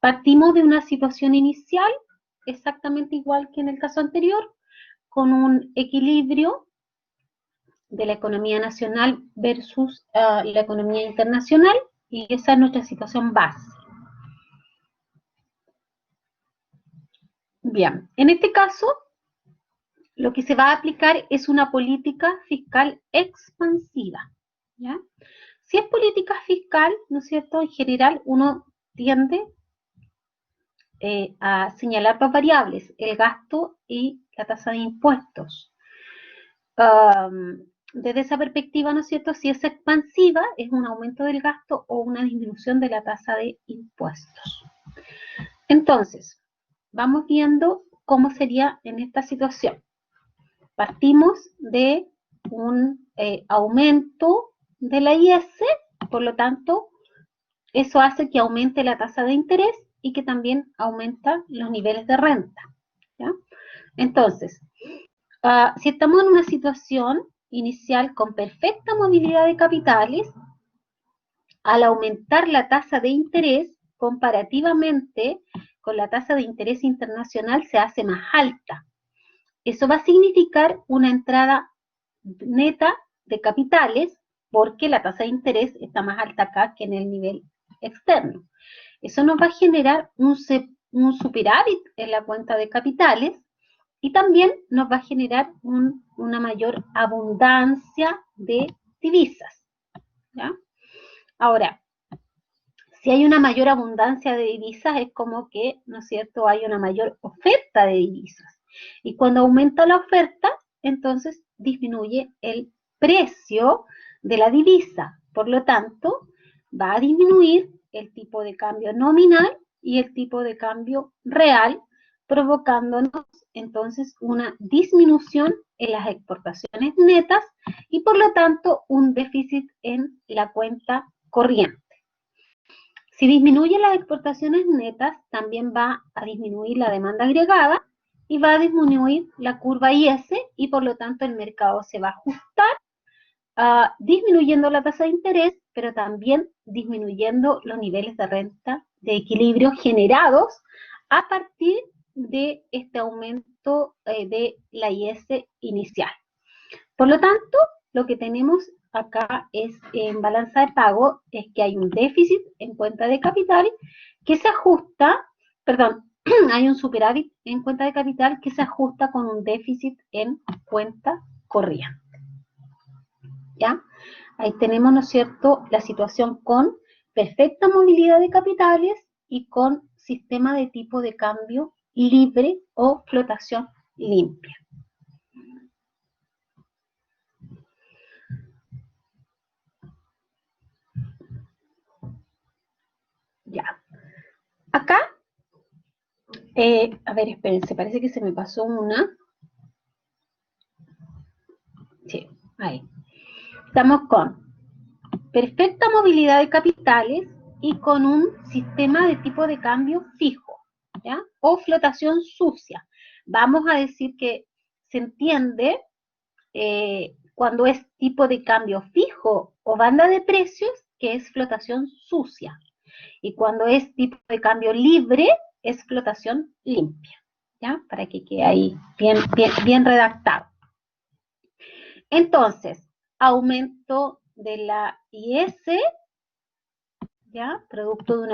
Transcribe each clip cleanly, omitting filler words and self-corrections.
partimos de una situación inicial, exactamente igual que en el caso anterior, con un equilibrio de la economía nacional versus la economía internacional, y esa es nuestra situación base. Bien, en este caso, lo que se va a aplicar es una política fiscal expansiva, ¿ya? Si es política fiscal, ¿no es cierto?, en general uno tiende a señalar dos variables, el gasto y la tasa de impuestos. Desde esa perspectiva, ¿no es cierto?, si es expansiva, es un aumento del gasto o una disminución de la tasa de impuestos. Entonces, vamos viendo cómo sería en esta situación. Partimos de un aumento de la IS, por lo tanto, eso hace que aumente la tasa de interés y que también aumenta los niveles de renta, ¿ya? Entonces, si estamos en una situación inicial con perfecta movilidad de capitales, al aumentar la tasa de interés, comparativamente con la tasa de interés internacional, se hace más alta. Eso va a significar una entrada neta de capitales, porque la tasa de interés está más alta acá que en el nivel externo. Eso nos va a generar un superávit en la cuenta de capitales y también nos va a generar una mayor abundancia de divisas, ¿ya? Ahora, si hay una mayor abundancia de divisas, es como que, ¿no es cierto?, hay una mayor oferta de divisas. Y cuando aumenta la oferta, entonces disminuye el precio de la divisa. Por lo tanto, va a disminuir el tipo de cambio nominal y el tipo de cambio real, provocándonos entonces una disminución en las exportaciones netas y por lo tanto un déficit en la cuenta corriente. Si disminuyen las exportaciones netas, también va a disminuir la demanda agregada y va a disminuir la curva IS y por lo tanto el mercado se va a ajustar, disminuyendo la tasa de interés, pero también disminuyendo los niveles de renta de equilibrio generados a partir de este aumento de la IS inicial. Por lo tanto, lo que tenemos acá es en balanza de pago, es que hay un déficit en cuenta de capital que se ajusta, perdón, hay un superávit en cuenta de capital que se ajusta con un déficit en cuenta corriente. ¿Ya? Ahí tenemos, ¿no es cierto?, la situación con perfecta movilidad de capitales y con sistema de tipo de cambio libre o flotación limpia. Ya. Acá, a ver, espérense, parece que se me pasó una. Sí, ahí. Estamos con perfecta movilidad de capitales y con un sistema de tipo de cambio fijo, ¿ya? O flotación sucia. Vamos a decir que se entiende cuando es tipo de cambio fijo o banda de precios, que es flotación sucia. Y cuando es tipo de cambio libre, es flotación limpia, ¿ya? Para que quede ahí bien redactado. Entonces, aumento de la IS, ¿ya? Producto de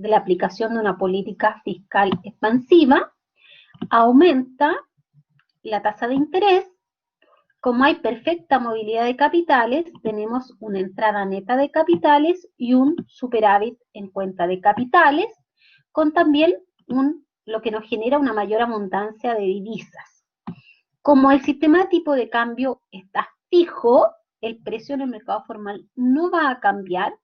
la aplicación de una política fiscal expansiva, aumenta la tasa de interés. Como hay perfecta movilidad de capitales, tenemos una entrada neta de capitales y un superávit en cuenta de capitales, con también lo que nos genera una mayor abundancia de divisas. Como el sistema de tipo de cambio está fijo, el precio en el mercado formal no va a cambiar,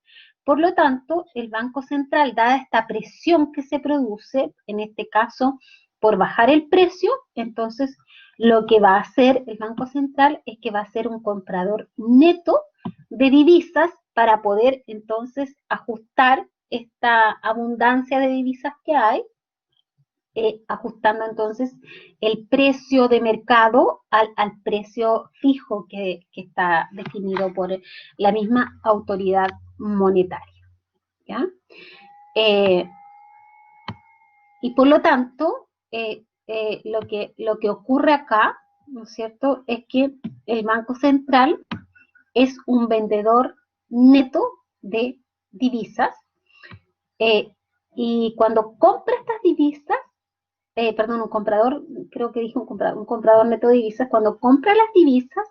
por lo tanto, el Banco Central, dada esta presión que se produce, en este caso, por bajar el precio, entonces lo que va a hacer el Banco Central es que va a ser un comprador neto de divisas para poder entonces ajustar esta abundancia de divisas que hay, ajustando entonces el precio de mercado al precio fijo que está definido por la misma autoridad monetaria, ¿ya? Y por lo tanto, lo que ocurre acá, ¿no es cierto?, es que el Banco Central es un vendedor neto de divisas, y cuando compra estas divisas, perdón, un comprador, creo que dije un comprador neto de divisas, cuando compra las divisas,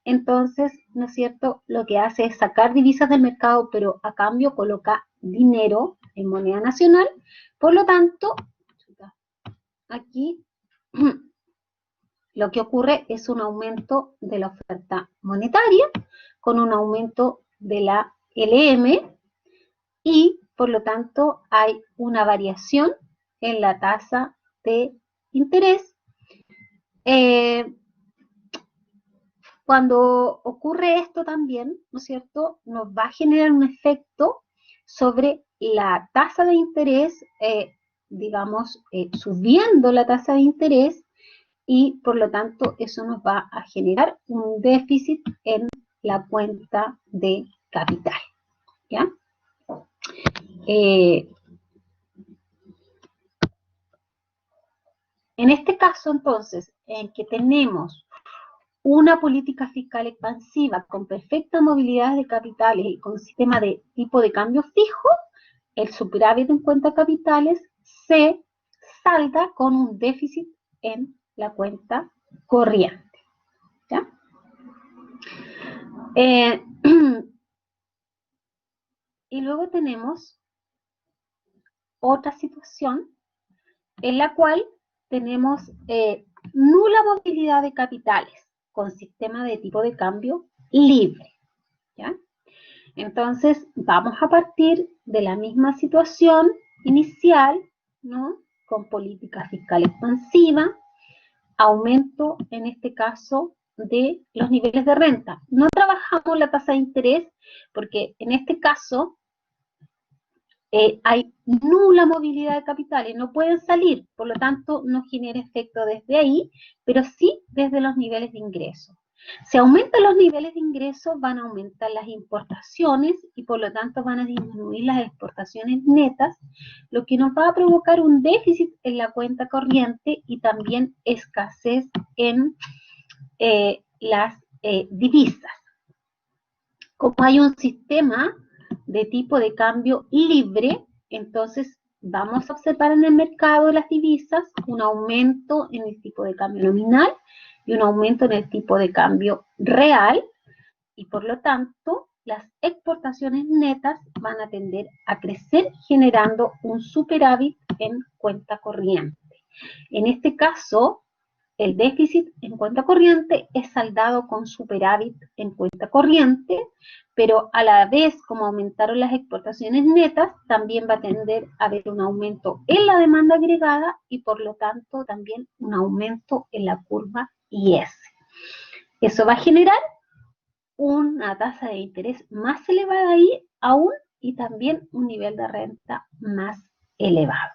entonces, ¿no es cierto?, lo que hace es sacar divisas del mercado, pero a cambio coloca dinero en moneda nacional. Por lo tanto, aquí lo que ocurre es un aumento de la oferta monetaria con un aumento de la LM, y por lo tanto hay una variación en la tasa de interés. Cuando ocurre esto también, ¿no es cierto?, nos va a generar un efecto sobre la tasa de interés, digamos, subiendo la tasa de interés, y por lo tanto eso nos va a generar un déficit en la cuenta de capital, ¿ya? En este caso, entonces, en que tenemos una política fiscal expansiva con perfecta movilidad de capitales y con sistema de tipo de cambio fijo, el superávit en cuenta capitales se salda con un déficit en la cuenta corriente, ¿ya? Y luego tenemos otra situación en la cual tenemos nula movilidad de capitales con sistema de tipo de cambio libre, ¿ya? Entonces, vamos a partir de la misma situación inicial, ¿no?, con política fiscal expansiva, aumento, en este caso, de los niveles de renta. No trabajamos la tasa de interés porque en este caso hay nula movilidad de capitales, no pueden salir, por lo tanto no genera efecto desde ahí, pero sí desde los niveles de ingreso. Si aumentan los niveles de ingreso, van a aumentar las importaciones y por lo tanto van a disminuir las exportaciones netas, lo que nos va a provocar un déficit en la cuenta corriente y también escasez en las divisas. Como hay un sistema de tipo de cambio libre, entonces vamos a observar en el mercado de las divisas un aumento en el tipo de cambio nominal y un aumento en el tipo de cambio real, y por lo tanto las exportaciones netas van a tender a crecer generando un superávit en cuenta corriente. En este caso, el déficit en cuenta corriente es saldado con superávit en cuenta corriente, pero a la vez, como aumentaron las exportaciones netas, también va a tender a haber un aumento en la demanda agregada y por lo tanto también un aumento en la curva IS. Eso va a generar una tasa de interés más elevada ahí aún y también un nivel de renta más elevado.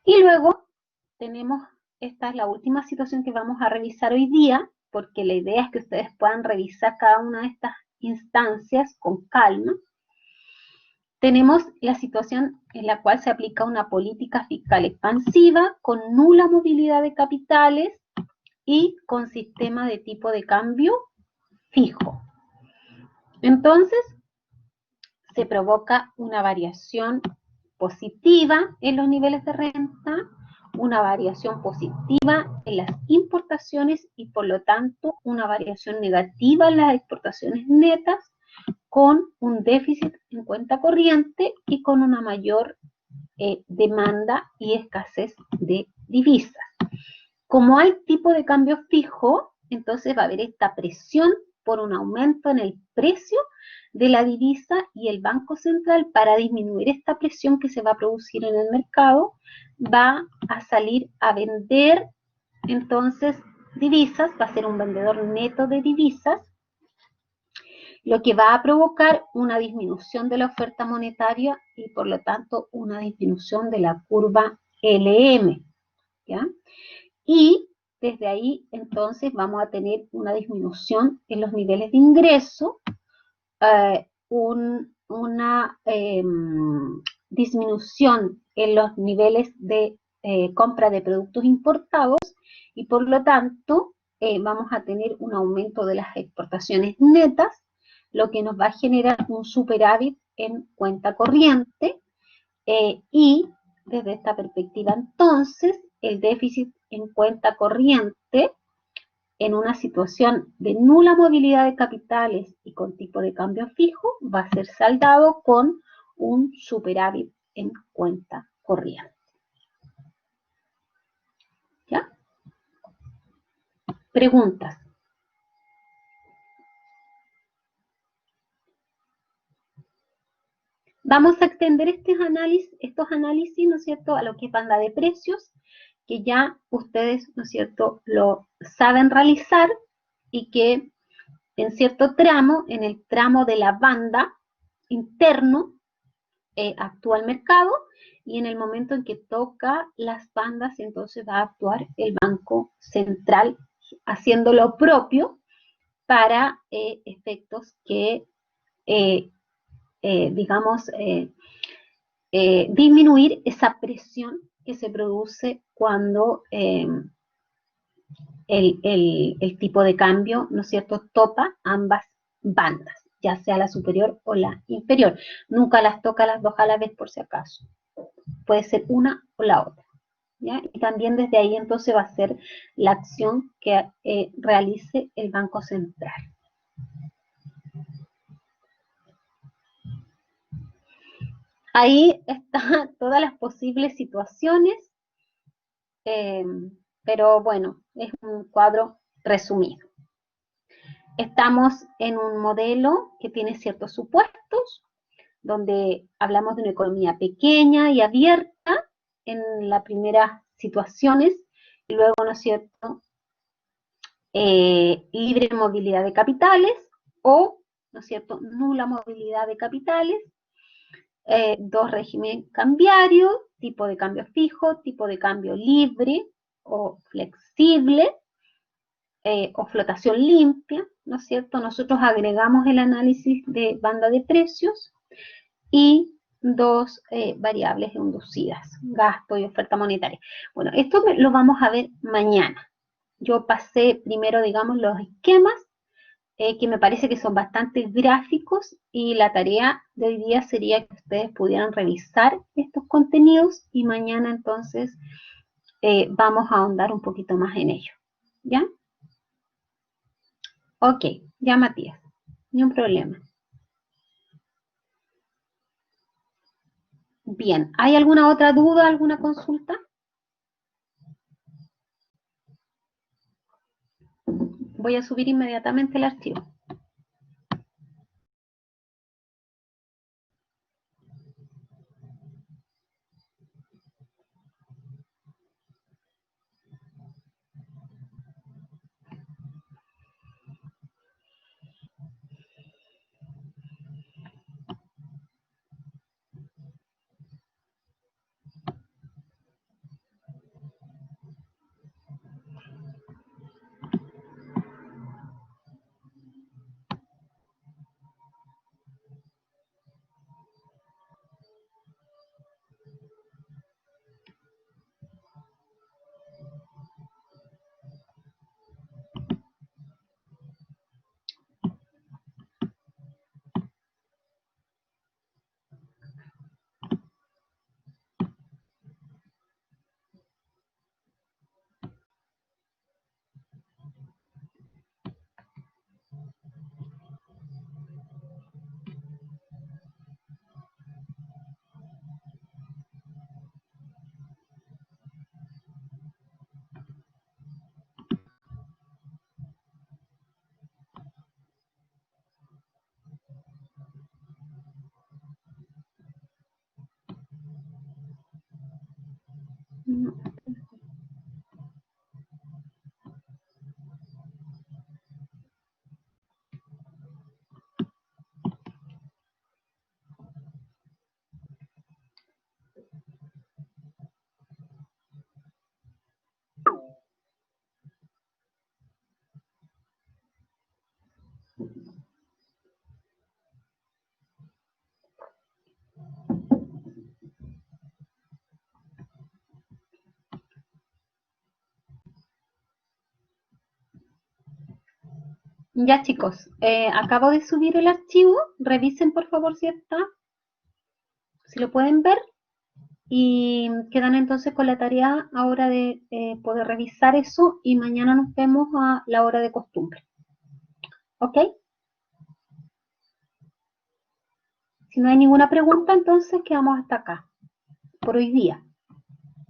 Y luego tenemos, esta es la última situación que vamos a revisar hoy día, porque la idea es que ustedes puedan revisar cada una de estas instancias con calma. Tenemos la situación en la cual se aplica una política fiscal expansiva con nula movilidad de capitales y con sistema de tipo de cambio fijo. Entonces, se provoca una variación positiva en los niveles de renta, una variación positiva en las importaciones y por lo tanto una variación negativa en las exportaciones netas, con un déficit en cuenta corriente y con una mayor demanda y escasez de divisas. Como hay tipo de cambio fijo, entonces va a haber esta presión por un aumento en el precio de la divisa, y el Banco Central, para disminuir esta presión que se va a producir en el mercado, va a salir a vender entonces divisas, va a ser un vendedor neto de divisas, lo que va a provocar una disminución de la oferta monetaria y por lo tanto una disminución de la curva LM, ¿ya? Y desde ahí entonces vamos a tener una disminución en los niveles de ingreso, una disminución en los niveles de compra de productos importados y por lo tanto vamos a tener un aumento de las exportaciones netas, lo que nos va a generar un superávit en cuenta corriente y desde esta perspectiva entonces el déficit en cuenta corriente en una situación de nula movilidad de capitales y con tipo de cambio fijo va a ser saldado con un superávit en cuenta corriente. ¿Ya? Preguntas. Vamos a extender estos análisis, ¿no es cierto?, a lo que es banda de precios, que ya ustedes, ¿no es cierto?, lo saben realizar y que en cierto tramo, en el tramo de la banda interno, actúa el mercado y en el momento en que toca las bandas, entonces va a actuar el Banco Central haciendo lo propio para efectos que, digamos, disminuir esa presión que se produce cuando el tipo de cambio, ¿no es cierto?, topa ambas bandas, ya sea la superior o la inferior. Nunca las toca las dos a la vez por si acaso. Puede ser una o la otra. ¿Ya? Y también desde ahí entonces va a ser la acción que realice el Banco Central. Ahí están todas las posibles situaciones, pero bueno, es un cuadro resumido. Estamos en un modelo que tiene ciertos supuestos, donde hablamos de una economía pequeña y abierta en las primeras situaciones, y luego, ¿no es cierto?, libre movilidad de capitales o, ¿no es cierto?, nula movilidad de capitales, dos regímenes cambiarios, tipo de cambio fijo, tipo de cambio libre o flexible, o flotación limpia, ¿no es cierto? Nosotros agregamos el análisis de banda de precios y dos variables inducidas, gasto y oferta monetaria. Bueno, esto lo vamos a ver mañana. Yo pasé primero, digamos, los esquemas, que me parece que son bastante gráficos, y la tarea de hoy día sería que ustedes pudieran revisar estos contenidos y mañana entonces vamos a ahondar un poquito más en ello. ¿Ya? Ok, ya Matías, ni un problema. Bien, ¿hay alguna otra duda, alguna consulta? Voy a subir inmediatamente el archivo. Ya chicos, acabo de subir el archivo, revisen por favor si está, si lo pueden ver y quedan entonces con la tarea ahora de poder revisar eso y mañana nos vemos a la hora de costumbre. ¿Ok? Si no hay ninguna pregunta, entonces quedamos hasta acá, por hoy día.